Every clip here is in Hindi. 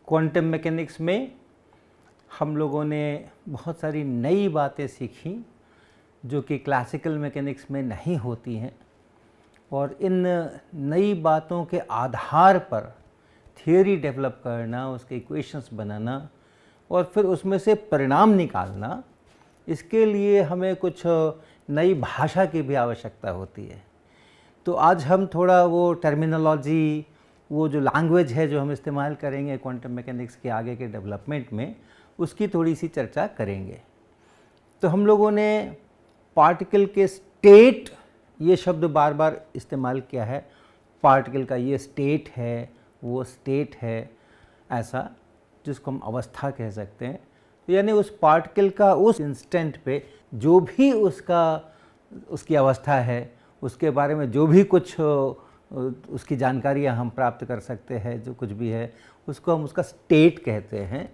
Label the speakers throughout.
Speaker 1: क्वांटम मैकेनिक्स में हम लोगों ने बहुत सारी नई बातें सीखी जो कि क्लासिकल मैकेनिक्स में नहीं होती हैं, और इन नई बातों के आधार पर थियोरी डेवलप करना, उसके इक्वेशंस बनाना और फिर उसमें से परिणाम निकालना, इसके लिए हमें कुछ नई भाषा की भी आवश्यकता होती है। तो आज हम थोड़ा वो टर्मिनोलॉजी, वो जो लैंग्वेज है जो हम इस्तेमाल करेंगे क्वांटम मैकेनिक्स के आगे के डेवलपमेंट में, उसकी थोड़ी सी चर्चा करेंगे। तो हम लोगों ने पार्टिकल के स्टेट, ये शब्द बार बार इस्तेमाल किया है। पार्टिकल का ये स्टेट है, वो स्टेट है, ऐसा, जिसको हम अवस्था कह सकते हैं। यानी उस पार्टिकल का उस इंस्टेंट पे जो भी उसकी अवस्था है, उसके बारे में जो भी कुछ उसकी जानकारियाँ हम प्राप्त कर सकते हैं, जो कुछ भी है उसको हम उसका स्टेट कहते हैं।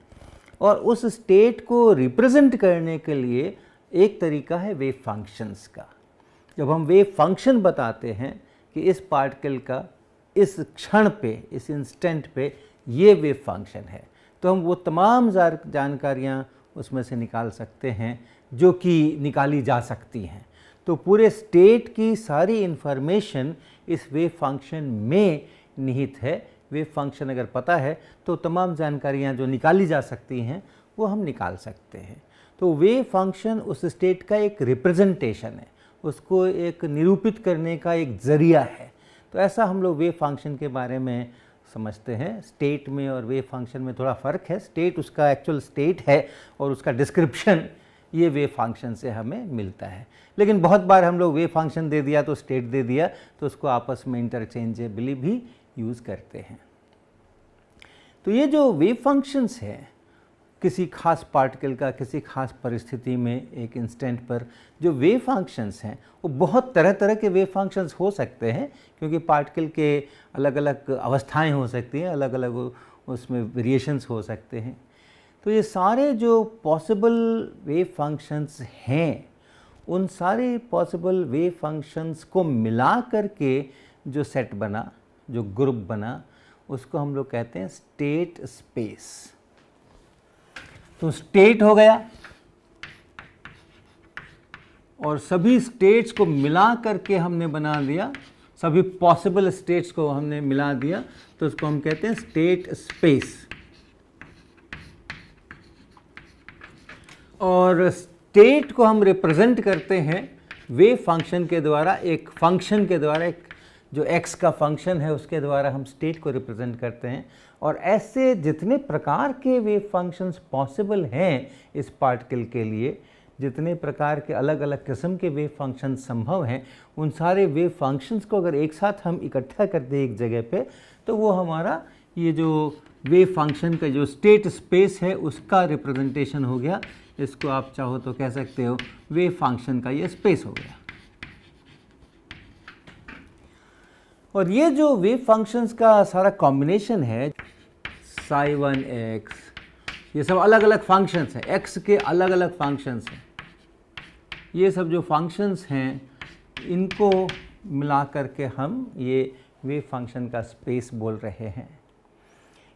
Speaker 1: और उस स्टेट को रिप्रेजेंट करने के लिए एक तरीका है वेव फंक्शंस का। जब हम वेव फंक्शन बताते हैं कि इस पार्टिकल का इस क्षण पे, इस इंस्टेंट पे ये वेव फंक्शन है, तो हम वो तमाम जानकारियाँ उसमें से निकाल सकते हैं जो कि निकाली जा सकती हैं। तो पूरे स्टेट की सारी इन्फॉर्मेशन इस वेव फंक्शन में निहित है। वेव फंक्शन अगर पता है तो तमाम जानकारियाँ जो निकाली जा सकती हैं वो हम निकाल सकते हैं। तो वेव फंक्शन उस स्टेट का एक रिप्रेजेंटेशन है, उसको एक निरूपित करने का एक ज़रिया है। तो ऐसा हम लोग वेव फंक्शन के बारे में समझते हैं। स्टेट में और वेव फंक्शन में थोड़ा फ़र्क है। स्टेट उसका एक्चुअल स्टेट है और उसका डिस्क्रिप्शन ये वेव फंक्शन से हमें मिलता है। लेकिन बहुत बार हम लोग वेव फंक्शन दे दिया तो स्टेट दे दिया, तो उसको आपस में इंटरचेंजेबली भी यूज़ करते हैं। तो ये जो वेव फंक्शंस हैं, किसी खास पार्टिकल का किसी खास परिस्थिति में एक इंस्टेंट पर जो वेव फंक्शंस हैं, वो बहुत तरह तरह के वेव फंक्शंस हो सकते हैं, क्योंकि पार्टिकल के अलग अलग अवस्थाएं हो सकती हैं, अलग अलग उसमें वेरिएशंस हो सकते हैं। तो ये सारे जो पॉसिबल वेव फंक्शंस हैं, उन सारे पॉसिबल वेव फंक्शंस को मिला करके जो सेट बना, जो ग्रुप बना, उसको हम लोग कहते हैं स्टेट स्पेस। तो स्टेट हो गया और सभी स्टेट्स को मिला करके हमने बना दिया, सभी पॉसिबल स्टेट्स को हमने मिला दिया, तो उसको हम कहते हैं स्टेट स्पेस। और स्टेट को हम रिप्रेजेंट करते हैं वेव फंक्शन के द्वारा, एक फंक्शन के द्वारा, एक जो x का फंक्शन है उसके द्वारा हम स्टेट को रिप्रेजेंट करते हैं। और ऐसे जितने प्रकार के वेव फंक्शंस पॉसिबल हैं इस पार्टिकल के लिए, जितने प्रकार के अलग अलग किस्म के वेव फंक्शन संभव हैं, उन सारे वेव फंक्शंस को अगर एक साथ हम इकट्ठा कर दें एक जगह पे, तो वो हमारा ये जो वेव फंक्शन का जो स्टेट स्पेस है उसका रिप्रेजेंटेशन हो गया। इसको आप चाहो तो कह सकते हो वेव फंक्शन का ये स्पेस हो गया। और ये जो वेव फंक्शंस का सारा कॉम्बिनेशन है, psi1x, ये सब अलग अलग फंक्शंस हैं, x के अलग अलग फंक्शंस हैं। ये सब जो फंक्शंस हैं इनको मिला करके हम ये वेव फंक्शन का स्पेस बोल रहे हैं।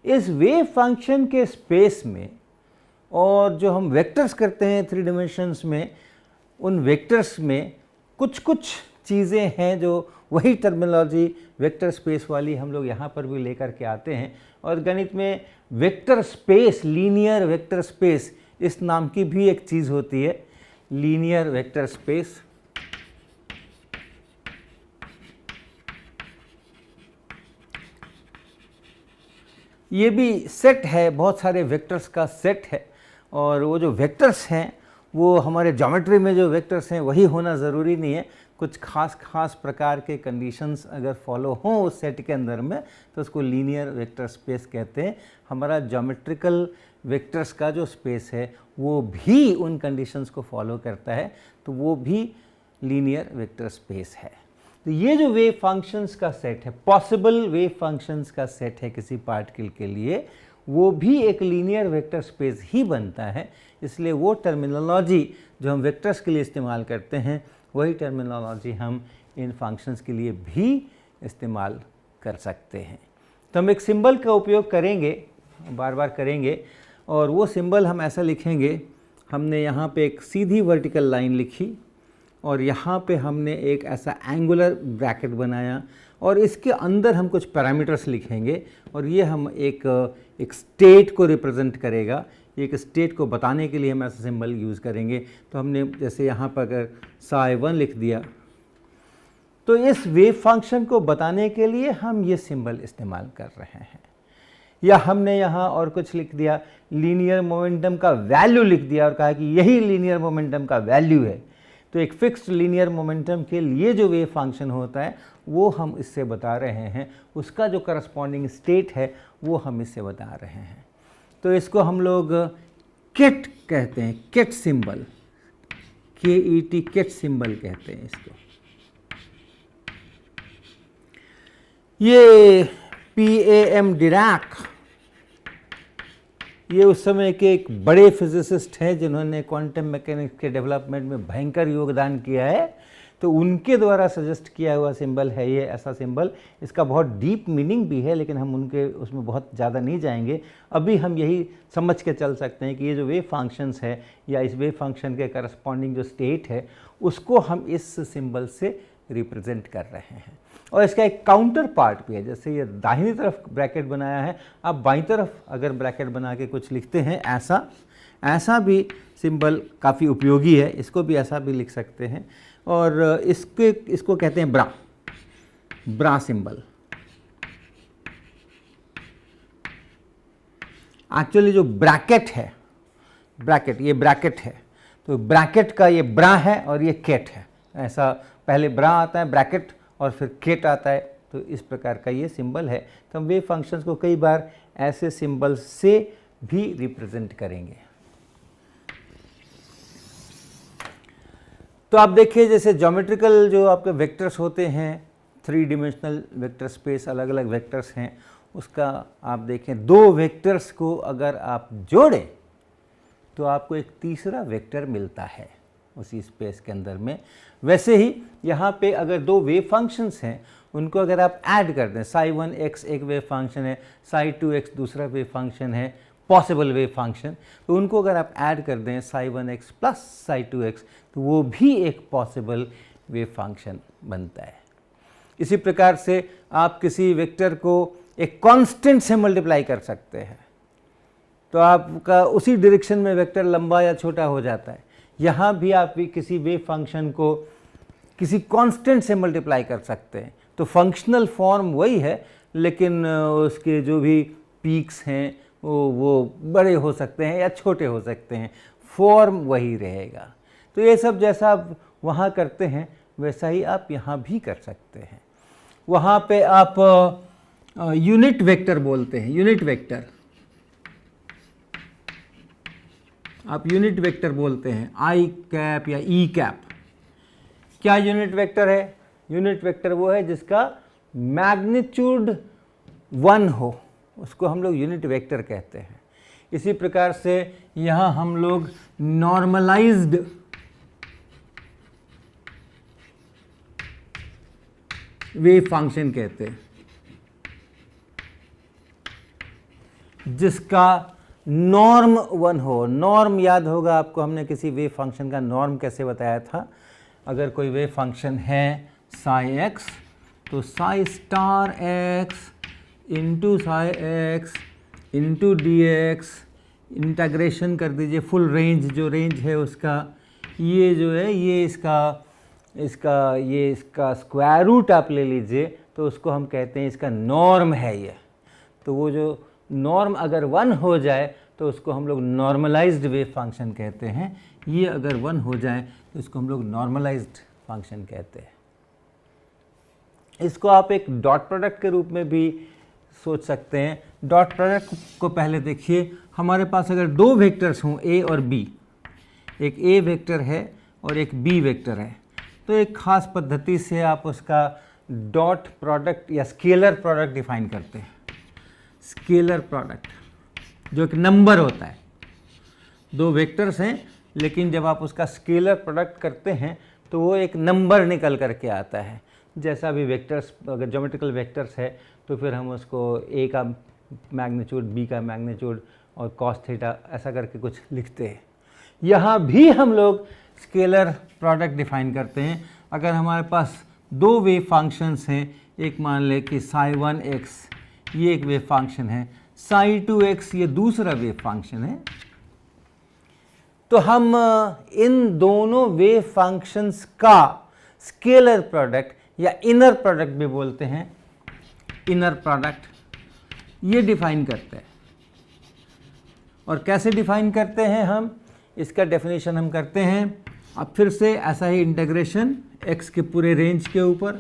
Speaker 1: इस वेव फंक्शन के स्पेस में और जो हम वेक्टर्स करते हैं 3 डायमेंशंस में, उन वेक्टर्स में कुछ कुछ चीज़ें हैं जो वही टर्मिनोलॉजी वेक्टर स्पेस वाली हम लोग यहाँ पर भी लेकर के आते हैं। और गणित में vector space, linear vector space, इस नाम की भी एक चीज़ होती है, लीनियर वेक्टर स्पेस। ये भी सेट है, बहुत सारे वेक्टर्स का सेट है। और वो जो वेक्टर्स हैं वो हमारे ज्योमेट्री में जो वेक्टर्स हैं वही होना ज़रूरी नहीं है। कुछ खास प्रकार के कंडीशंस अगर फॉलो हों उस सेट के अंदर में, तो उसको लीनियर वेक्टर स्पेस कहते हैं। हमारा ज्योमेट्रिकल वेक्टर्स का जो स्पेस है वो भी उन कंडीशंस को फॉलो करता है, तो वो भी लीनियर वेक्टर स्पेस है। तो ये जो वेव फंक्शंस का सेट है, पॉसिबल वेव फंक्शंस का सेट है किसी पार्टिकल के लिए, वो भी एक लीनियर वेक्टर स्पेस ही बनता है। इसलिए वो टर्मिनोलॉजी जो हम वेक्टर्स के लिए इस्तेमाल करते हैं, वही टर्मिनोलॉजी हम इन फंक्शंस के लिए भी इस्तेमाल कर सकते हैं। तो हम एक सिंबल का उपयोग करेंगे बार बार करेंगे। और वो सिंबल हम ऐसा लिखेंगे, हमने यहाँ पे एक सीधी वर्टिकल लाइन लिखी और यहाँ पे हमने एक ऐसा एंगुलर ब्रैकेट बनाया और इसके अंदर हम कुछ पैरामीटर्स लिखेंगे और ये हम एक स्टेट को रिप्रेजेंट करेगा। एक स्टेट को बताने के लिए हम ऐसा सिंबल यूज़ करेंगे। तो हमने जैसे यहाँ पर अगर psi1 लिख दिया तो इस वेव फंक्शन को बताने के लिए हम ये सिंबल इस्तेमाल कर रहे हैं। या हमने यहाँ और कुछ लिख दिया, लीनियर मोमेंटम का वैल्यू लिख दिया और कहा कि यही लीनियर मोमेंटम का वैल्यू है। तो एक फिक्स्ड लीनियर मोमेंटम के लिए जो वेव फंक्शन होता है वो हम इससे बता रहे हैं, उसका जो करस्पॉन्डिंग स्टेट है वो हम इससे बता रहे हैं। तो इसको हम लोग केट कहते हैं, ket symbol, KET ket symbol कहते हैं इसको। ये PAM डिराक, ये उस समय के एक बड़े फिजिसिस्ट हैं जिन्होंने क्वांटम मैकेनिक्स के डेवलपमेंट में भयंकर योगदान किया है। तो उनके द्वारा सजेस्ट किया हुआ सिंबल है ये ऐसा सिंबल। इसका बहुत डीप मीनिंग भी है लेकिन हम उनके उसमें बहुत ज़्यादा नहीं जाएंगे। अभी हम यही समझ के चल सकते हैं कि ये जो वेव फंक्शंस है या इस वेव फंक्शन के करस्पॉन्डिंग जो स्टेट है उसको हम इस सिंबल से रिप्रेजेंट कर रहे हैं। और इसका एक काउंटर पार्ट भी है, जैसे ये दाहिनी तरफ ब्रैकेट बनाया है, आप बाईं तरफ अगर ब्रैकेट बना के कुछ लिखते हैं ऐसा भी सिंबल काफ़ी उपयोगी है, इसको भी ऐसा भी लिख सकते हैं। और इसको कहते हैं ब्रा सिंबल। एक्चुअली जो ब्रैकेट है, ये ब्रैकेट है, तो ब्रैकेट का ये ब्रा है और ये केट है। ऐसा पहले ब्रा आता है ब्रैकेट और फिर केट आता है, तो इस प्रकार का ये सिंबल है। तो हम वेव फंक्शंस को कई बार ऐसे सिंबल से भी रिप्रेजेंट करेंगे। तो आप देखिए जैसे ज्योमेट्रिकल जो आपके वेक्टर्स होते हैं, 3 डिमेंशनल वेक्टर स्पेस, अलग अलग वेक्टर्स हैं, उसका आप देखें 2 वेक्टर्स को अगर आप जोड़ें तो आपको एक तीसरा वेक्टर मिलता है उसी स्पेस के अंदर में। वैसे ही यहाँ पे अगर 2 वेव फंक्शंस हैं उनको अगर आप ऐड कर दें, psi1x एक वेव फंक्शन है, psi2x दूसरा वेव फंक्शन है, पॉसिबल वेव फंक्शन, तो उनको अगर आप ऐड कर दें psi1x प्लस psi2x तो वो भी एक पॉसिबल वेव फंक्शन बनता है। इसी प्रकार से आप किसी वेक्टर को एक कांस्टेंट से मल्टीप्लाई कर सकते हैं तो आपका उसी डायरेक्शन में वेक्टर लंबा या छोटा हो जाता है। यहाँ भी आप भी किसी वेव फंक्शन को किसी कांस्टेंट से मल्टीप्लाई कर सकते हैं, तो फंक्शनल फॉर्म वही है लेकिन उसके जो भी पीक्स हैं वो बड़े हो सकते हैं या छोटे हो सकते हैं, फॉर्म वही रहेगा। तो ये सब जैसा आप वहाँ करते हैं वैसा ही आप यहाँ भी कर सकते हैं। वहाँ पे आप यूनिट वेक्टर बोलते हैं, यूनिट वेक्टर, आप यूनिट वेक्टर बोलते हैं, आई कैप या ई कैप। क्या यूनिट वेक्टर है? यूनिट वेक्टर वो है जिसका मैग्नीट्यूड 1 हो, उसको हम लोग यूनिट वेक्टर कहते हैं। इसी प्रकार से यहाँ हम लोग नॉर्मलाइज्ड वेव फंक्शन कहते हैं जिसका नॉर्म 1 हो। नॉर्म याद होगा आपको, हमने किसी वेव फंक्शन का नॉर्म कैसे बताया था। अगर कोई वेव फंक्शन है psi x तो psi star x into Sai x into D x integration कर दीजिए, फुल रेंज जो रेंज है उसका, ये जो है ये इसका स्क्वायर रूट आप ले लीजिए तो उसको हम कहते हैं इसका नॉर्म है ये। तो वो जो नॉर्म अगर 1 हो जाए तो उसको हम लोग नॉर्मलाइज्ड वेव फंक्शन कहते हैं। ये अगर 1 हो जाए तो इसको हम लोग नॉर्मलाइज्ड फंक्शन कहते हैं। इसको आप एक डॉट प्रोडक्ट के रूप में भी सोच सकते हैं। डॉट प्रोडक्ट को पहले देखिए, हमारे पास अगर 2 वेक्टर्स हों a और b, एक a वेक्टर है और एक b वेक्टर है, तो एक ख़ास पद्धति से आप उसका डॉट प्रोडक्ट या स्केलर प्रोडक्ट डिफाइन करते हैं। स्केलर प्रोडक्ट जो एक नंबर होता है, 2 वेक्टर्स हैं लेकिन जब आप उसका स्केलर प्रोडक्ट करते हैं तो वो एक नंबर निकल करके आता है। जैसा भी वेक्टर्स, अगर ज्योमेट्रिकल वेक्टर्स है तो फिर हम उसको a का मैग्नीट्यूड, बी का मैग्नीट्यूड और कॉस थीटा ऐसा करके कुछ लिखते हैं। यहाँ भी हम लोग स्केलर प्रोडक्ट डिफाइन करते हैं। अगर हमारे पास दो वेव फंक्शंस हैं, एक मान लें कि psi1 x ये एक वेव फंक्शन है, psi2 x ये दूसरा वेव फंक्शन है, तो हम इन दोनों वेव फंक्शंस का स्केलर प्रोडक्ट या इनर प्रोडक्ट भी बोलते हैं, इनर प्रोडक्ट, ये डिफाइन करते हैं। और कैसे डिफाइन करते हैं हम, इसका डेफिनेशन हम करते हैं अब फिर से ऐसा ही इंटीग्रेशन x के पूरे रेंज के ऊपर,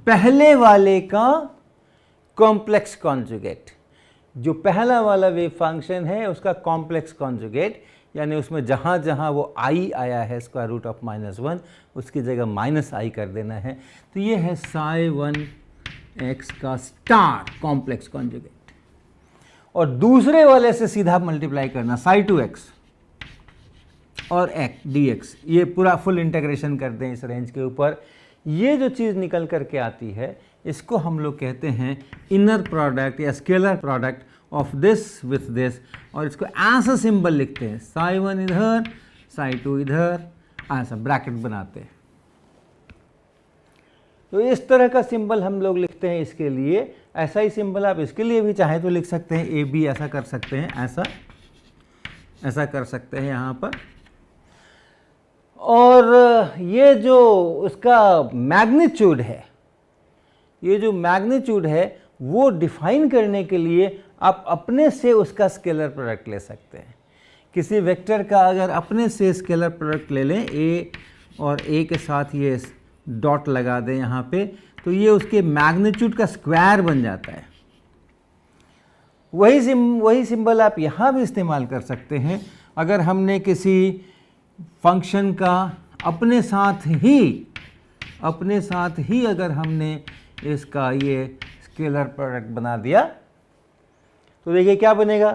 Speaker 1: पहले वाले का कॉम्प्लेक्स कॉन्जुगेट, जो पहला वाला वेव फंक्शन है उसका कॉम्प्लेक्स कॉन्जुगेट, यानी उसमें जहाँ जहाँ वो i आया है स्क्वायर रूट ऑफ -1 उसकी जगह -i कर देना है। तो ये है psi1 x का स्टार कॉम्प्लेक्स कॉन्जुगेट, और दूसरे वाले से सीधा मल्टीप्लाई करना psi2 x और x dx, ये पूरा फुल इंटीग्रेशन कर दें इस रेंज के ऊपर। ये जो चीज़ निकल करके आती है इसको हम लोग कहते हैं इनर प्रोडक्ट या scalar product of this with this, और इसको ऐसा सिंबल लिखते हैं, psi1 इधर psi2 इधर, ऐसा ब्रैकेट बनाते हैं। तो इस तरह का सिंबल हम लोग लिखते हैं इसके लिए। ऐसा ही सिंबल आप इसके लिए भी चाहें तो लिख सकते हैं, ए बी ऐसा कर सकते हैं, ऐसा कर सकते हैं यहाँ पर। और ये जो उसका मैग्नीट्यूड है, ये जो मैग्नीट्यूड है वो डिफाइन करने के लिए आप अपने से उसका स्केलर प्रोडक्ट ले सकते हैं। किसी वेक्टर का अगर अपने से स्केलर प्रोडक्ट ले लें, ए और ए के साथ ये डॉट लगा दें यहाँ पे, तो ये उसके मैग्नीट्यूड का स्क्वायर बन जाता है। वही सिंबल आप यहाँ भी इस्तेमाल कर सकते हैं। अगर हमने किसी फंक्शन का अपने साथ ही अगर हमने इसका ये स्केलर प्रोडक्ट बना दिया, तो देखिए क्या बनेगा,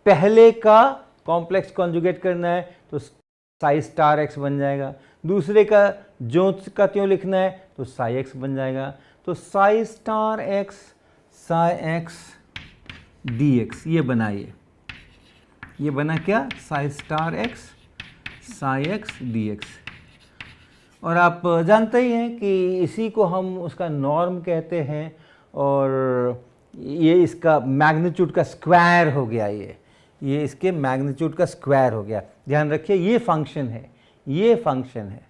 Speaker 1: पहले का कॉम्प्लेक्स कॉन्जुगेट करना है तो psi स्टार x बन जाएगा, दूसरे का जो का त्यों लिखना है तो psi x बन जाएगा। तो psi star x psi x dx ये बना, ये बना क्या, psi star x psi x dx। और आप जानते ही हैं कि इसी को हम उसका नॉर्म कहते हैं, और ये इसका मैग्नीट्यूड का स्क्वायर हो गया, ये इसके मैग्नीट्यूड का स्क्वायर हो गया। ध्यान रखिए ये फंक्शन है,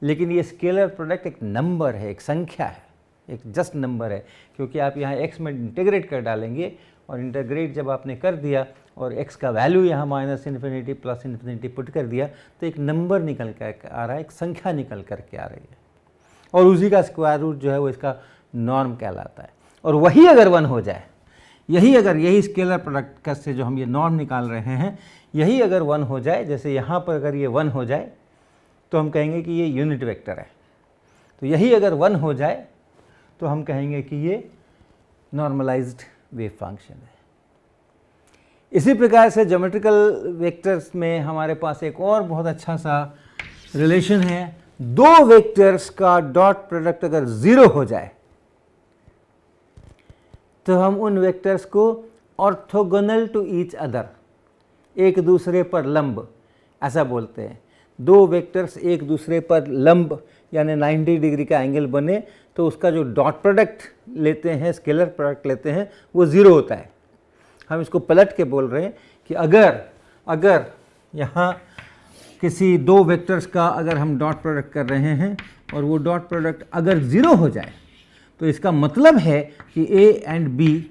Speaker 1: लेकिन ये स्केलर प्रोडक्ट एक नंबर है, एक संख्या है, एक जस्ट नंबर है, क्योंकि आप यहाँ x में इंटीग्रेट कर डालेंगे, और इंटीग्रेट जब आपने कर दिया और x का वैल्यू यहाँ -∞ +∞ पुट कर दिया, तो एक नंबर निकल कर आ रहा है, एक संख्या निकल कर के आ रही है, और उसी का स्क्वायर रूट जो है वो इसका नॉर्म कहलाता है। और वही अगर 1 हो जाए, यही स्केलर प्रोडक्ट का से जो हम ये नॉर्म निकाल रहे हैं, यही अगर 1 हो जाए, जैसे यहाँ पर अगर ये 1 हो जाए तो हम कहेंगे कि ये यूनिट वेक्टर है। तो यही अगर 1 हो जाए तो हम कहेंगे कि ये नॉर्मलाइज्ड वेव फंक्शन है। इसी प्रकार से ज्योमेट्रिकल वेक्टर्स में हमारे पास एक और बहुत अच्छा सा रिलेशन है। दो वेक्टर्स का डॉट प्रोडक्ट अगर 0 हो जाए तो हम उन वेक्टर्स को ऑर्थोगोनल टू ईच अदर, एक दूसरे पर लंब ऐसा बोलते हैं। दो वेक्टर्स एक दूसरे पर लंब यानी 90 डिग्री का एंगल बने तो उसका जो डॉट प्रोडक्ट लेते हैं, स्केलर प्रोडक्ट लेते हैं, वो 0 होता है। हम इसको पलट के बोल रहे हैं कि अगर यहाँ किसी दो वेक्टर्स का अगर हम डॉट प्रोडक्ट कर रहे हैं और वो डॉट प्रोडक्ट अगर 0 हो जाए तो इसका मतलब है कि A एंड B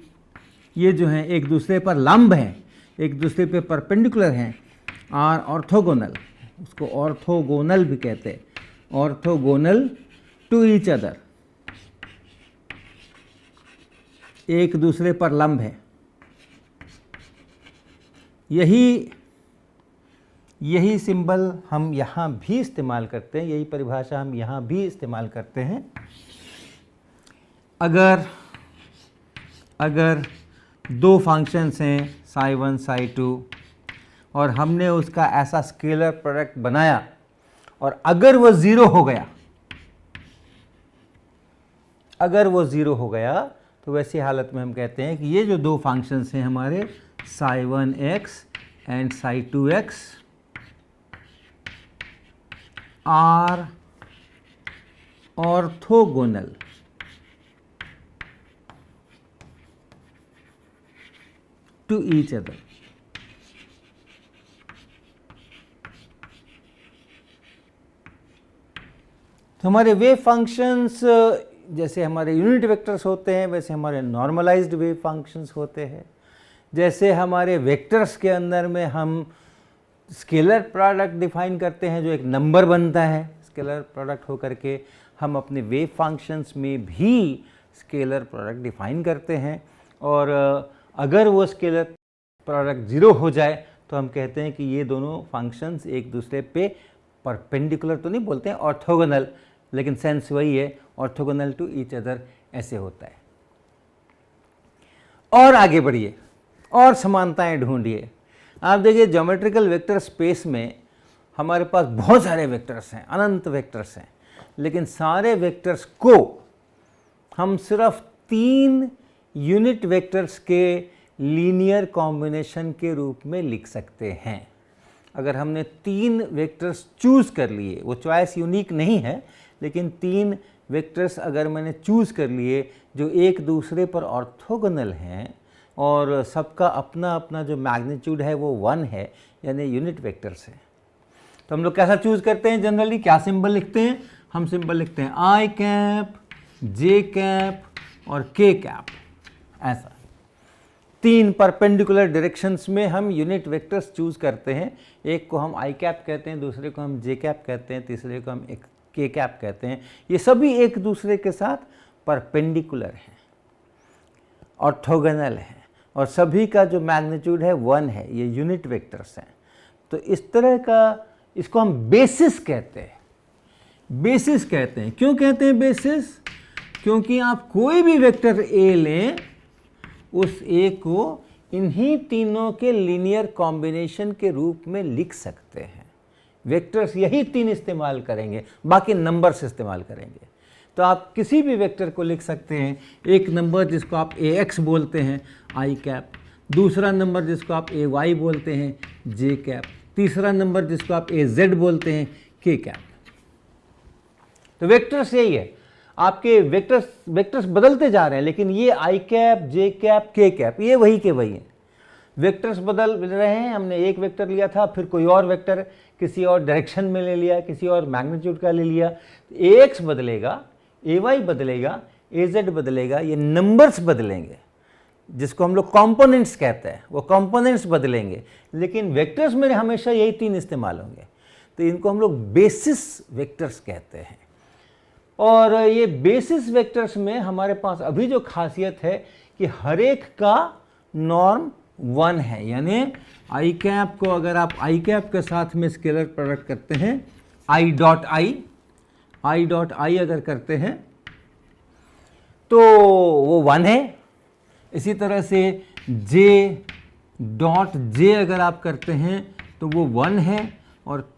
Speaker 1: ये जो हैं एक दूसरे पर लंब हैं, एक दूसरे पे परपेंडिकुलर हैं, आर ऑर्थोगोनल, उसको ऑर्थोगोनल भी कहते हैं, ऑर्थोगोनल टू ईच अदर, एक दूसरे पर लंब है। यही सिंबल हम यहाँ भी इस्तेमाल करते हैं, यही परिभाषा हम यहाँ भी इस्तेमाल करते हैं। अगर दो फंक्शंस हैं psi1 psi2 और हमने उसका ऐसा स्केलर प्रोडक्ट बनाया और अगर वो 0 हो गया तो वैसी हालत में हम कहते हैं कि ये जो दो फंक्शंस हैं हमारे psi1x and psi2x are orthogonal to each other. तो हमारे वेव फंक्शंस जैसे हमारे यूनिट वेक्टर्स होते हैं वैसे हमारे नॉर्मलाइज्ड वेव फंक्शंस होते हैं। जैसे हमारे वेक्टर्स के अंदर में हम स्केलर प्रोडक्ट डिफाइन करते हैं जो एक नंबर बनता है, स्केलर प्रोडक्ट होकर के हम अपने वेव फंक्शंस में भी स्केलर प्रोडक्ट डिफाइन करते हैं। और अगर वो स्केलर प्रोडक्ट ज़ीरो हो जाए तो हम कहते हैं कि ये दोनों फंक्शंस एक दूसरे पे परपेंडिकुलर तो नहीं बोलते हैं, ऑर्थोगोनल, लेकिन सेंस वही है, ऑर्थोगोनल टू ईच अदर ऐसे होता है। और आगे बढ़िए और समानताएं ढूंढिए। आप देखिए ज्योमेट्रिकल वेक्टर स्पेस में हमारे पास बहुत सारे वेक्टर्स हैं, अनंत वेक्टर्स हैं, लेकिन सारे वेक्टर्स को हम सिर्फ 3 यूनिट वेक्टर्स के लीनियर कॉम्बिनेशन के रूप में लिख सकते हैं। अगर हमने 3 वेक्टर्स चूज़ कर लिए, वो चॉइस यूनिक नहीं है, लेकिन 3 वेक्टर्स अगर मैंने चूज़ कर लिए जो एक दूसरे पर ऑर्थोगोनल हैं और सबका अपना अपना जो मैग्नीट्यूड है वो 1 है, यानी यूनिट वेक्टर्स है, तो हम लोग कैसा चूज़ करते हैं? जनरली क्या सिंबल लिखते हैं? हम सिंबल लिखते हैं आई कैप, जे कैप और के कैप। ऐसा 3 परपेंडिकुलर डायरेक्शंस में हम यूनिट वेक्टर्स चूज़ करते हैं। एक को हम आई कैप कहते हैं, दूसरे को हम जे कैप कहते हैं, तीसरे को हम एक के कैप कहते हैं। ये सभी एक दूसरे के साथ परपेंडिकुलर हैं, ऑर्थोगोनल हैं और सभी का जो मैग्नीट्यूड है 1 है। ये यूनिट वेक्टर्स हैं। तो इस तरह का, इसको हम बेसिस कहते हैं। बेसिस कहते हैं। क्यों कहते हैं बेसिस? क्योंकि आप कोई भी वेक्टर ए लें, उस ए को इन्हीं तीनों के लीनियर कॉम्बिनेशन के रूप में लिख सकते हैं। वेक्टर्स यही 3 इस्तेमाल करेंगे, बाकी नंबर्स इस्तेमाल करेंगे। तो आप किसी भी वेक्टर को लिख सकते हैं। एक नंबर जिसको आप ए एक्स बोलते हैं, आई कैप, दूसरा नंबर जिसको आप ए वाई बोलते हैं, जे कैप, तीसरा नंबर जिसको आप ए जेड बोलते हैं, के कैप। तो वेक्टर्स यही है। आपके वेक्टर्स बदलते जा रहे हैं, लेकिन ये आई कैप, जे कैप, के कैप ये वही के वही हैं। वेक्टर्स बदल रहे हैं। हमने एक वेक्टर लिया था, फिर कोई और वेक्टर किसी और डायरेक्शन में ले लिया, किसी और मैग्नीट्यूड का ले लिया। ए एक्स बदलेगा, ए वाई बदलेगा, ए जेड बदलेगा, ये नंबर्स बदलेंगे जिसको हम लोग कंपोनेंट्स कहते हैं, वो कंपोनेंट्स बदलेंगे, लेकिन वेक्टर्स में हमेशा यही 3 इस्तेमाल होंगे। तो इनको हम लोग बेसिस वेक्टर्स कहते हैं। और ये बेसिस वेक्टर्स में हमारे पास अभी जो खासियत है कि हर एक का नॉर्म 1 है। यानी आई कैप को अगर आप आई कैप के साथ में स्केलर प्रोडक्ट करते हैं, आई डॉट आई अगर करते हैं तो वो 1 है। इसी तरह से जे डॉट जे अगर आप करते हैं तो वो 1 है। और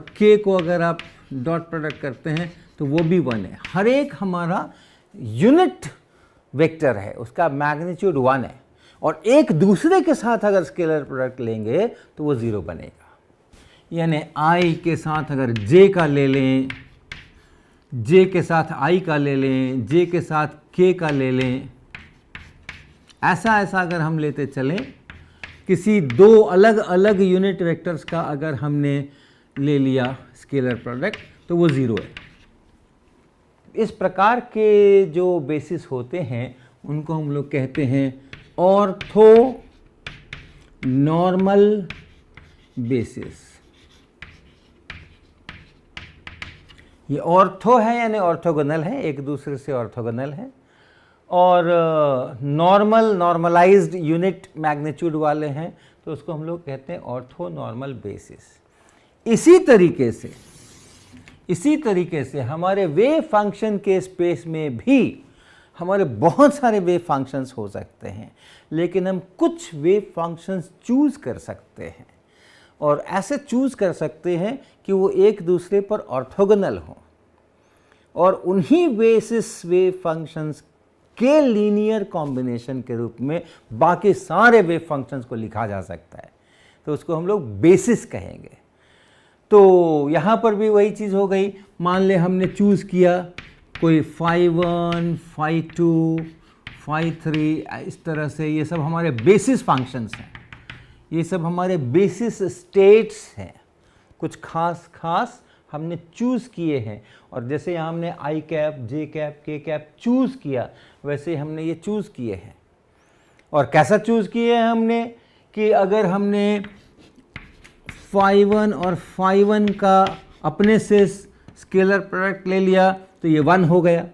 Speaker 1: के को अगर आप डॉट प्रोडक्ट करते हैं तो वो भी 1 है। हर एक हमारा यूनिट वेक्टर है, उसका मैग्नीट्यूड 1 है। और एक दूसरे के साथ अगर स्केलर प्रोडक्ट लेंगे तो वो 0 बनेगा। यानी आई के साथ अगर जे का ले लें, जे के साथ आई का ले लें, जे के साथ के का ले लें, ऐसा अगर हम लेते चलें, किसी 2 अलग अलग यूनिट वेक्टर्स का अगर हमने ले लिया स्केलर प्रोडक्ट तो वो 0 है। इस प्रकार के जो बेसिस होते हैं उनको हम लोग कहते हैं ऑर्थो नॉर्मल बेसिस। ये ऑर्थो है यानी ऑर्थोगोनल है, एक दूसरे से ऑर्थोगोनल है। और नॉर्मलाइज्ड यूनिट मैग्नीट्यूड वाले हैं तो उसको हम लोग कहते हैं ऑर्थो नॉर्मल बेसिस। इसी तरीके से हमारे वेव फंक्शन के स्पेस में भी हमारे बहुत सारे वेव फंक्शंस हो सकते हैं, लेकिन हम कुछ वेव फंक्शंस चूज़ कर सकते हैं और ऐसे चूज़ कर सकते हैं कि वो एक दूसरे पर ऑर्थोगोनल हों। और उन्हीं बेसिस वेव फंक्शंस के लीनियर कॉम्बिनेशन के रूप में बाकी सारे वेव फंक्शंस को लिखा जा सकता है, तो उसको हम लोग बेसिस कहेंगे। तो यहाँ पर भी वही चीज़ हो गई। मान ले हमने चूज़ किया कोई phi1, phi2, phi3, इस तरह से ये सब हमारे बेसिस फंक्शंस हैं, ये सब हमारे बेसिस स्टेट्स हैं, कुछ खास खास हमने चूज़ किए हैं। और जैसे यहाँ हमने आई कैप, जे कैप, के कैप चूज़ किया, वैसे हमने ये चूज़ किए हैं। और कैसा चूज़ किए हैं हमने कि अगर हमने phi1 और phi1 का अपने से स्केलर प्रोडक्ट ले लिया तो ये 1 हो गया।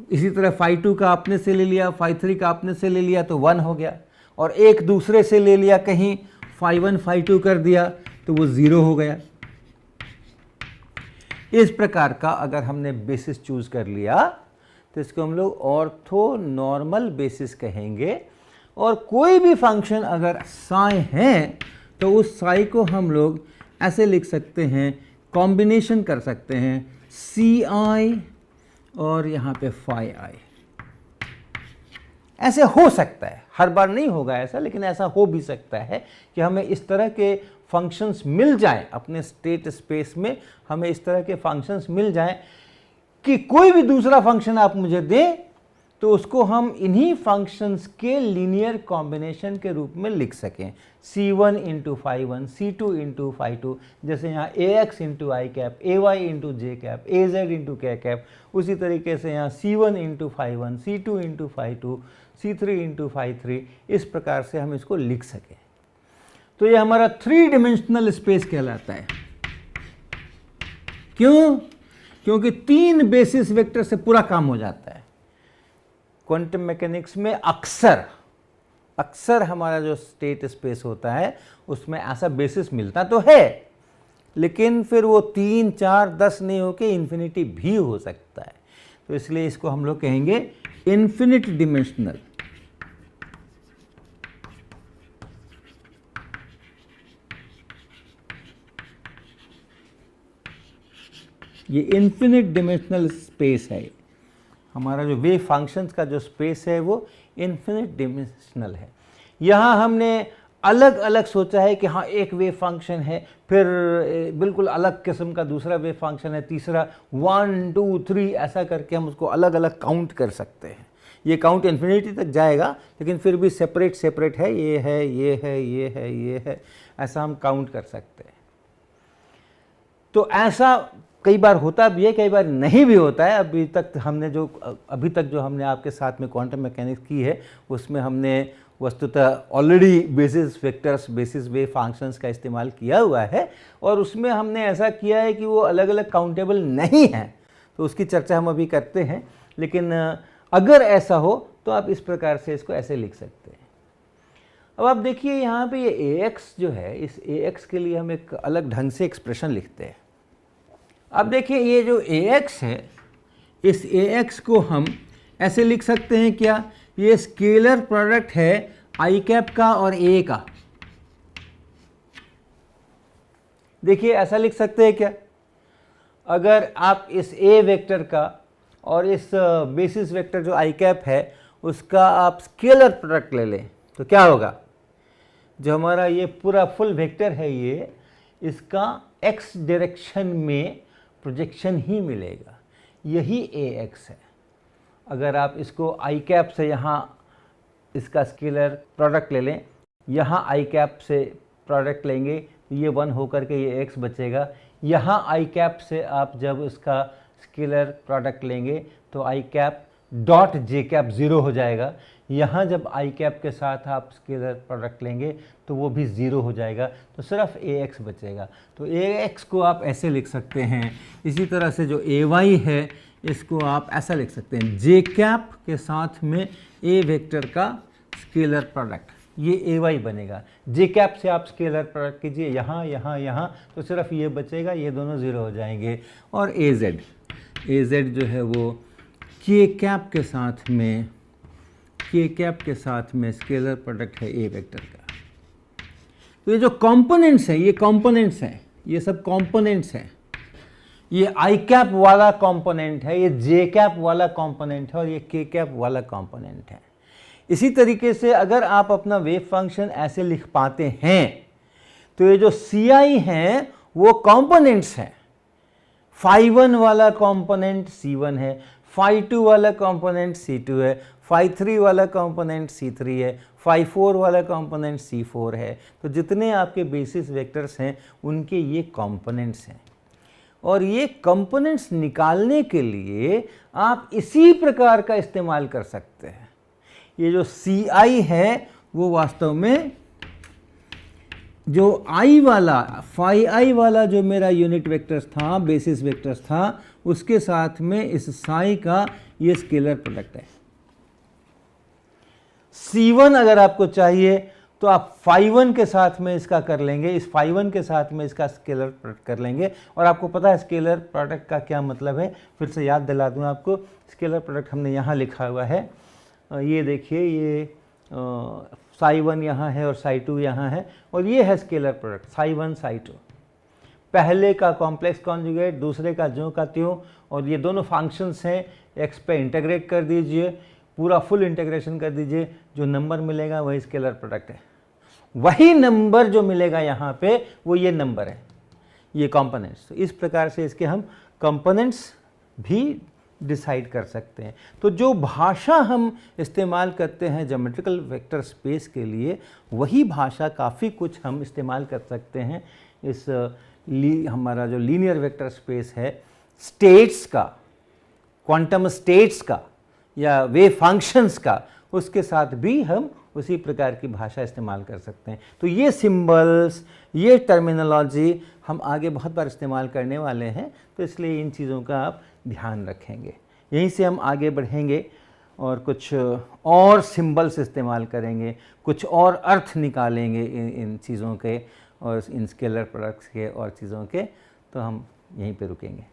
Speaker 1: इसी तरह phi2 का अपने से ले लिया, phi3 का अपने से ले लिया तो 1 हो गया। और एक दूसरे से ले लिया, कहीं phi1 phi2 कर दिया तो वो 0 हो गया। इस प्रकार का अगर हमने बेसिस चूज कर लिया तो इसको हम लोग ऑर्थोनॉर्मल बेसिस कहेंगे। और कोई भी फंक्शन अगर साई है तो उस साई को हम लोग ऐसे लिख सकते हैं, कॉम्बिनेशन कर सकते हैं, सी आई और यहाँ पे फाई आई। ऐसे हो सकता है, हर बार नहीं होगा ऐसा, लेकिन ऐसा हो भी सकता है कि हमें इस तरह के फंक्शंस मिल जाएं अपने स्टेट स्पेस में, हमें इस तरह के फंक्शंस मिल जाएं कि कोई भी दूसरा फंक्शन आप मुझे दें तो उसको हम इन्हीं फंक्शंस के लीनियर कॉम्बिनेशन के रूप में लिख सकें। c1 into phi1, c2 into phi2, जैसे यहाँ ax इंटू आई कैप, ay इंटू जे कैप, az इंटू के कैप। उसी तरीके से यहाँ c1 into phi1, c2 into phi2, c3 into phi3, इस प्रकार से हम इसको लिख सकें। तो ये हमारा 3 डायमेंशनल स्पेस कहलाता है। क्यों? क्योंकि 3 बेसिस वेक्टर से पूरा काम हो जाता है। क्वांटम मैकेनिक्स में अक्सर हमारा जो स्टेट स्पेस होता है उसमें ऐसा बेसिस मिलता तो है, लेकिन फिर वो 3, 4, 10 नहीं होके इन्फिनिटी भी हो सकता है। तो इसलिए इसको हम लोग कहेंगे इन्फिनिट डिमेंशनल। ये इन्फिनिट डिमेंशनल स्पेस है। हमारा जो वेव फंक्शंस का जो स्पेस है वो इन्फिनिट डिमेंशनल है। यहाँ हमने अलग अलग सोचा है कि हाँ एक वेव फंक्शन है, फिर बिल्कुल अलग किस्म का दूसरा वेव फंक्शन है, तीसरा 1, 2, 3 ऐसा करके हम उसको अलग अलग काउंट कर सकते हैं। ये काउंट इन्फिनिटी तक जाएगा, लेकिन फिर भी सेपरेट है, ये है, ये है, ये है, ये है, ऐसा हम काउंट कर सकते हैं। तो ऐसा कई बार होता भी है, कई बार नहीं भी होता है। अभी तक जो हमने आपके साथ में क्वांटम मैकेनिक्स की है उसमें हमने वस्तुतः already basis vectors, basis wave functions का इस्तेमाल किया हुआ है, और उसमें हमने ऐसा किया है कि वो अलग अलग काउंटेबल नहीं हैं। तो उसकी चर्चा हम अभी करते हैं, लेकिन अगर ऐसा हो तो आप इस प्रकार से इसको ऐसे लिख सकते हैं। अब आप देखिए यहाँ पे ये ax जो है, इस ax के लिए हम एक अलग ढंग से एक्सप्रेशन लिखते हैं। अब देखिए ये जो ax है, इस ax को हम ऐसे लिख सकते हैं क्या, ये स्केलर प्रोडक्ट है आई कैप का और a का। देखिए ऐसा लिख सकते हैं क्या, अगर आप इस a वेक्टर का और इस बेसिस वेक्टर जो आई कैप है उसका आप स्केलर प्रोडक्ट ले लें तो क्या होगा, जो हमारा ये पूरा फुल वेक्टर है ये, इसका x डायरेक्शन में प्रोजेक्शन ही मिलेगा, यही ax है। अगर आप इसको आई कैप से यहाँ इसका स्केलर प्रोडक्ट ले लें, यहाँ आई कैप से प्रोडक्ट लेंगे तो ये 1 होकर के ये x बचेगा। यहाँ आई कैप से आप जब इसका स्केलर प्रोडक्ट लेंगे तो आई कैप डॉट जे कैप 0 हो जाएगा। यहाँ जब आई कैप के साथ आप स्केलर प्रोडक्ट लेंगे तो वो भी 0 हो जाएगा, तो सिर्फ ax बचेगा। तो ax को आप ऐसे लिख सकते हैं। इसी तरह से जो ay है इसको आप ऐसा लिख सकते हैं, जे कैप के साथ में a वेक्टर का स्केलर प्रोडक्ट, ये ay बनेगा। जे कैप से आप स्केलर प्रोडक्ट कीजिए यहाँ यहाँ यहाँ, तो सिर्फ ये बचेगा, ये दोनों 0 हो जाएंगे। और az जो है वो k कैप के साथ में स्केलर प्रोडक्ट है a वेक्टर का। तो ये जो कंपोनेंट्स हैं, ये सब कंपोनेंट्स हैं। ये आई कैप वाला कंपोनेंट है, ये जे कैप वाला कंपोनेंट है और ये के कैप वाला कंपोनेंट है। इसी तरीके से अगर आप अपना वेव फंक्शन ऐसे लिख पाते हैं तो ये जो सी आई हैं वो कंपोनेंट्स हैं। phi1 वाला कंपोनेंट C1 है, phi2 वाला कंपोनेंट C2 है, phi3 वाला कंपोनेंट C3 है, phi4 वाला कंपोनेंट C4 है। तो जितने आपके बेसिस वेक्टर्स हैं उनके ये कंपोनेंट्स हैं। और ये कंपोनेंट्स निकालने के लिए आप इसी प्रकार का इस्तेमाल कर सकते हैं। ये जो सी आई है वो वास्तव में जो आई वाला फाई आई वाला जो मेरा यूनिट वेक्टर्स था, बेसिस वेक्टर्स था, उसके साथ में इस साई का ये स्केलर प्रोडक्ट है। C1 अगर आपको चाहिए तो आप phi1 के साथ में इसका कर लेंगे, इस phi1 के साथ में इसका स्केलर प्रोडक्ट कर लेंगे। और आपको पता है स्केलर प्रोडक्ट का क्या मतलब है, फिर से याद दिला दूं आपको। स्केलर प्रोडक्ट हमने यहाँ लिखा हुआ है, ये देखिए, ये psi1 यहाँ है और psi2 यहाँ है, और ये है स्केलर प्रोडक्ट psi1 psi2। पहले का कॉम्प्लेक्स कॉन्जुगेट, दूसरे का ज्यों का त्यों, और ये दोनों फंक्शंस हैं। x पे इंटीग्रेट कर दीजिए, पूरा फुल इंटीग्रेशन कर दीजिए, जो नंबर मिलेगा वही स्केलर प्रोडक्ट है। वही नंबर जो मिलेगा यहाँ पे वो ये नंबर है, ये कंपोनेंट्स। तो इस प्रकार से इसके हम कंपोनेंट्स भी डिसाइड कर सकते हैं। तो जो भाषा हम इस्तेमाल करते हैं ज्योमेट्रिकल वेक्टर स्पेस के लिए, वही भाषा काफ़ी कुछ हम इस्तेमाल कर सकते हैं इस हमारा जो लीनियर वेक्टर स्पेस है, स्टेट्स का, क्वांटम स्टेट्स का या वेव फंक्शंस का, उसके साथ भी हम उसी प्रकार की भाषा इस्तेमाल कर सकते हैं। तो ये सिंबल्स, ये टर्मिनोलॉजी हम आगे बहुत बार इस्तेमाल करने वाले हैं, तो इसलिए इन चीज़ों का आप ध्यान रखेंगे। यहीं से हम आगे बढ़ेंगे और कुछ और सिंबल्स इस्तेमाल करेंगे, कुछ और अर्थ निकालेंगे इन चीज़ों के और इन स्केलर प्रोडक्ट्स के और चीज़ों के। तो हम यहीं पे रुकेंगे।